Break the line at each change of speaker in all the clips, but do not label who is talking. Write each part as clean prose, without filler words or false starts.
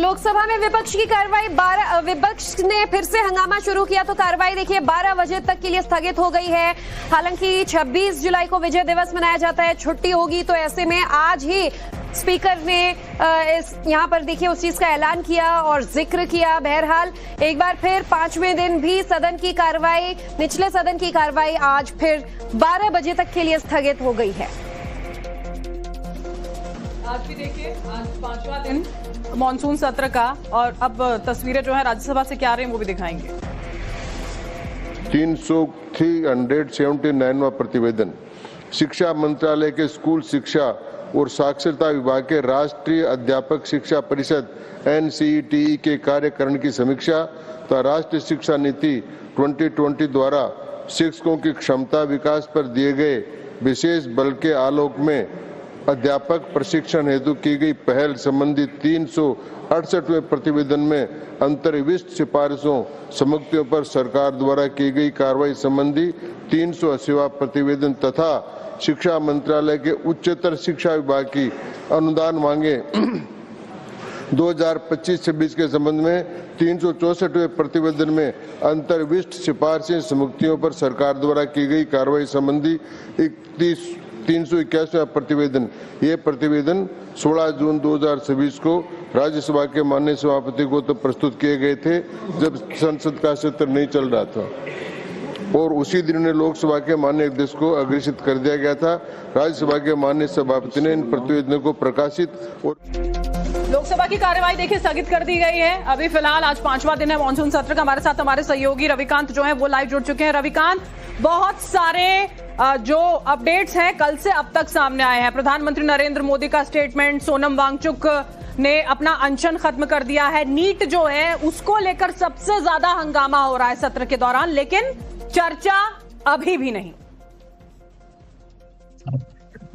लोकसभा में विपक्ष की कार्रवाई विपक्ष ने फिर से हंगामा शुरू किया तो कार्रवाई देखिए 12 बजे तक के लिए स्थगित हो गई है। हालांकि 26 जुलाई को विजय दिवस मनाया जाता है, छुट्टी होगी, तो ऐसे में आज ही स्पीकर ने यहाँ पर देखिए उस चीज का ऐलान किया और जिक्र किया। बहरहाल एक बार फिर 5वें दिन भी सदन की कार्रवाई, निचले सदन की कार्रवाई आज फिर 12 बजे तक के लिए स्थगित हो गई है।
आज भी देखिए, आज 5वां दिन मॉनसून सत्र का, और अब तस्वीरें जो है राज्यसभा से क्या आ रही हैं वो भी दिखाएंगे।
379वां प्रतिवेदन शिक्षा मंत्रालय के स्कूल शिक्षा और साक्षरता विभाग के राष्ट्रीय अध्यापक शिक्षा परिषद NCETE के कार्यकारिणी की समीक्षा तथा राष्ट्रीय शिक्षा नीति 2020 द्वारा शिक्षकों की क्षमता विकास पर दिए गए विशेष बल के आलोक में अध्यापक प्रशिक्षण हेतु की गई पहल संबंधी 368वें प्रतिवेदन में अंतर्विष्ट सिफारिशों समितियों पर सरकार द्वारा की गई कार्रवाई संबंधी 380वां प्रतिवेदन तथा शिक्षा मंत्रालय के उच्चतर शिक्षा विभाग की अनुदान मांगे 2025-26 के संबंध में 364वें प्रतिवेदन में अंतर्विष्ट सिफारिशें समितियों पर सरकार द्वारा की गई कार्रवाई संबंधी 381वां प्रतिवेदन। ये प्रतिवेदन 16 जून 2026 को राज्यसभा के माननीय सभापति को तो प्रस्तुत किए गए थे जब संसद का सत्र नहीं चल रहा था, और उसी दिन उन्हें लोकसभा के माननीय अध्यक्ष को अग्रेसित कर दिया गया था। राज्यसभा के माननीय सभापति ने इन प्रतिवेदनों को प्रकाशित और
लोकसभा की कार्यवाही देखिए स्थगित कर दी गई है। अभी फिलहाल आज 5वां दिन है मॉनसून सत्र का। हमारे साथ हमारे सहयोगी रविकांत जो है वो लाइव जुड़ चुके हैं। रविकांत, बहुत सारे जो अपडेट्स हैं कल से अब तक सामने आए हैं। प्रधानमंत्री नरेंद्र मोदी का स्टेटमेंट, सोनम वांगचुक ने अपना अनशन खत्म कर दिया है, नीट जो है उसको लेकर सबसे ज्यादा हंगामा हो रहा है सत्र के दौरान, लेकिन चर्चा अभी भी नहीं।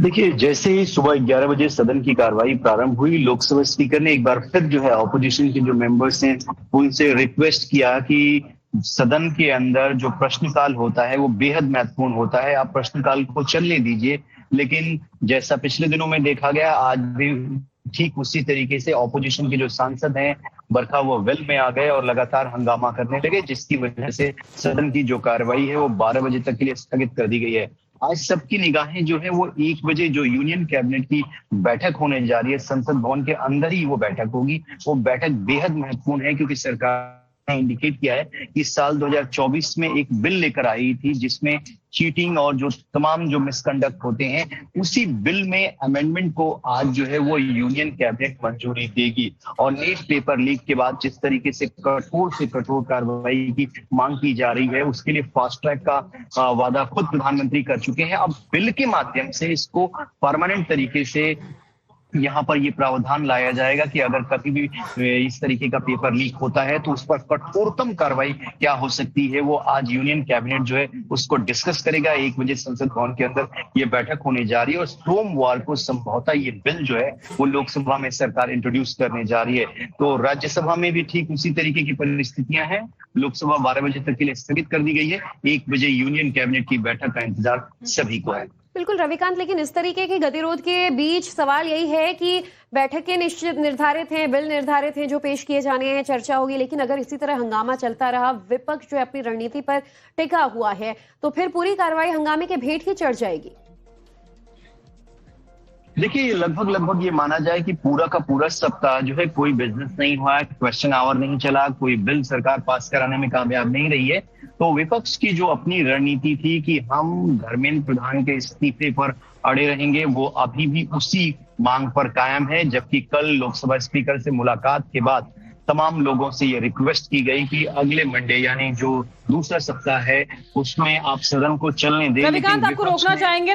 देखिए, जैसे ही सुबह 11 बजे सदन की कार्रवाई प्रारंभ हुई, लोकसभा स्पीकर ने एक बार फिर जो है ऑपोजिशन के जो मेंबर्स हैं उनसे रिक्वेस्ट किया कि सदन के अंदर जो प्रश्नकाल होता है वो बेहद महत्वपूर्ण होता है, आप प्रश्नकाल को चलने दीजिए। लेकिन जैसा पिछले दिनों में देखा गया, आज भी ठीक उसी तरीके से ऑपोजिशन के जो सांसद हैं बरखा वो वेल में आ गए और लगातार हंगामा करने लगे, जिसकी वजह से सदन की जो कार्रवाई है वो 12 बजे तक के लिए स्थगित कर दी गई है। आज सबकी निगाहें जो है वो 1 बजे जो यूनियन कैबिनेट की बैठक होने जा रही है, संसद भवन के अंदर ही वो बैठक होगी। वो बैठक बेहद महत्वपूर्ण है क्योंकि सरकार ने इंडिकेट किया है कि साल 2024 में एक बिल लेकर आई थी जिसमें चीटिंग और जो तमाम जो मिसकंडक्ट होते हैं, उसी बिल में अमेंडमेंट को आज जो है वो यूनियन कैबिनेट मंजूरी देगी। और नीट पेपर लीक के बाद जिस तरीके से कठोर कार्रवाई की मांग की जा रही है, उसके लिए फास्ट ट्रैक का वादा खुद प्रधानमंत्री कर चुके हैं। अब बिल के माध्यम से इसको परमानेंट तरीके से यहाँ पर ये प्रावधान लाया जाएगा कि अगर कभी भी इस तरीके का पेपर लीक होता है तो उस पर कठोरतम कार्रवाई क्या हो सकती है, वो आज यूनियन कैबिनेट जो है उसको डिस्कस करेगा। 1 बजे संसद भवन के अंदर ये बैठक होने जा रही है और सोमवार को संभवतः ये बिल जो है वो लोकसभा में सरकार इंट्रोड्यूस करने जा रही है। तो राज्यसभा में भी ठीक उसी तरीके की परिस्थितियां हैं। लोकसभा 12 बजे तक के लिए स्थगित कर दी गई है। 1 बजे यूनियन कैबिनेट की बैठक का इंतजार सभी को है।
बिल्कुल रविकांत, लेकिन इस तरीके के गतिरोध के बीच सवाल यही है कि बैठकें निश्चित निर्धारित हैं, बिल निर्धारित हैं जो पेश किए जाने हैं, चर्चा होगी, लेकिन अगर इसी तरह हंगामा चलता रहा, विपक्ष जो है अपनी रणनीति पर टिका हुआ है, तो फिर पूरी कार्रवाई हंगामे के भेंट ही चढ़ जाएगी।
देखिए, लगभग ये माना जाए कि पूरा का पूरा सप्ताह जो है कोई बिजनेस नहीं हुआ है, क्वेश्चन आवर नहीं चला, कोई बिल सरकार पास कराने में कामयाब नहीं रही है। तो विपक्ष की जो अपनी रणनीति थी कि हम धर्मेंद्र प्रधान के इस्तीफे पर अड़े रहेंगे, वो अभी भी उसी मांग पर कायम है। जबकि कल लोकसभा स्पीकर से मुलाकात के बाद तमाम लोगों से ये रिक्वेस्ट की गई कि अगले मंडे यानी जो दूसरा सप्ताह है उसमें आप सदन को चलने दें।
रविकांत, आपको रोकना चाहेंगे।